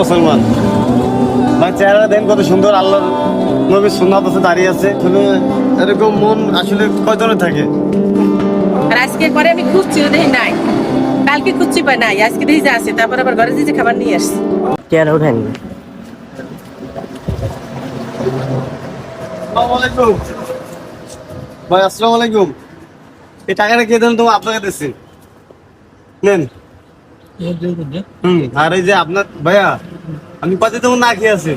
মুসলমান। ভাই চেহারা দেন কত সুন্দর, আল্লাহর নবীর সুন্নাত আছে, দাঁড়িয়ে আছে। এরকম মন আসলে কয়জনের থাকে? আর আজকে পরে আমি খুঁজছি দেখি নাই, কালকে খুঁজছি পাই নাই, আজকে দেখি যে আছে। তারপর আবার ঘরে যে খাবার নিয়ে আসছি। চেয়ারে উঠেন। ভাই আসসালামু আলাইকুম। এই টাকাটা কে দেন? তোমার আপনাকে দিচ্ছি, নেন। আর এই যে আপনার ভাইয়া, আমি পাতে তেমন না খেয়ে আছি,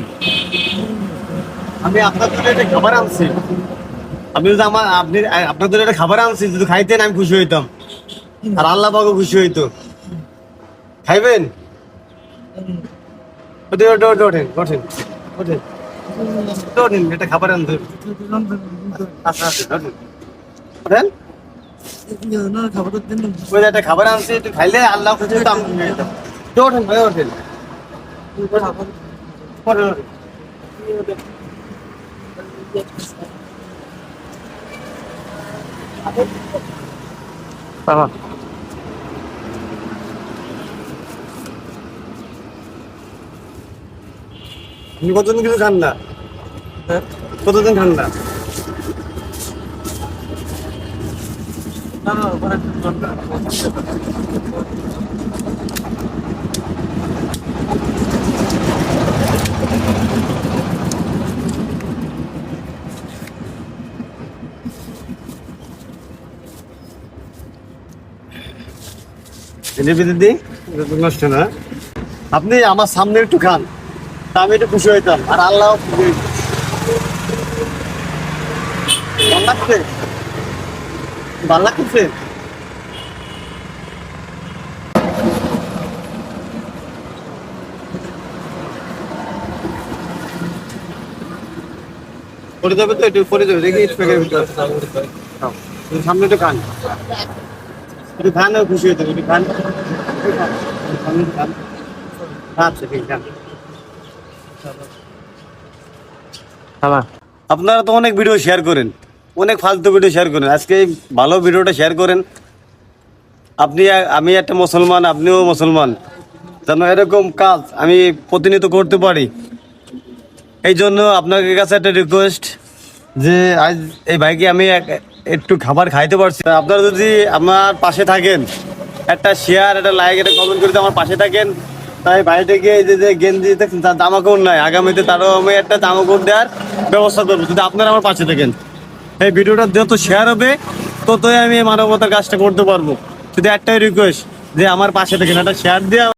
আমি আপনার জন্য একটা খাবার আনছি। আপনি যদি আপনার জন্য একটা খাবার আনছি, যদি খাইতেন আমি খুশি হইতাম, আর আল্লাহ পাকও খুশি হইতো। খাইবেন? ওঠেন ওঠেন ওঠেন ওঠেন, একটা খাবার আনতে হবে। আচ্ছা আচ্ছা ওঠেন ওঠেন। ওই যে একটা খাবার আনছি, একটু খাইলে আল্লাহ খুশি হইতো, আমি খুশি হইতাম। ওঠেন ভাই ওঠেন। ওঠেন, ওঠেন। বাবা আপনি কতদিন কিছু খান না? কতদিন খান না? নষ্ট না। আপনি আমার সামনে একটু খান, তা আমি একটু খুশি হইতাম, আর আল্লাহ খুশি হইতো। ভাল লাগছে? ভাল লাগছে? পরে যাবে তো, একটু পরে যাবে দেখি প্যাকের ভিতরে। খাও। একটু সামনে একটু খান, একটু খান, আর খুশি হইতো। একটু খান, একটু খান। সামনে একটু খান। আচ্ছা ঠিক খান। বাবা আপনারা তো অনেক ভিডিও শেয়ার করেন, অনেক ফালতু ভিডিও শেয়ার করেন, আজকে এই ভালো ভিডিওটা শেয়ার করেন। আমি একটা মুসলমান, আপনিও মুসলমান, যেন এরকম কাজ আমি প্রতিনিয়ত করতে পারি। এই জন্য আপনার কাছে একটা রিকোয়েস্ট, যে আজ এই ভাইকে আমি একটু খাবার খাইতে পারছি। আপনারা যদি আমার পাশে থাকেন, একটা শেয়ার, একটা লাইক, একটা কমেন্ট করে আমার পাশে থাকেন, তাই ভাইটাকে এই যে গেঞ্জি দেখছেন, তার জামাকাপড় নাই, আগামীতে তারও আমি একটা জামাকাপড় দেওয়ার ব্যবস্থা করবো, যদি আপনারা আমার পাশে থাকেন। এই ভিডিওটা যত শেয়ার হবে, ততই আমি মানবতার কাজটা করতে পারবো। শুধু একটাই রিকোয়েস্ট, যে আমার পাশে থাকেন, একটা শেয়ার দিয়ে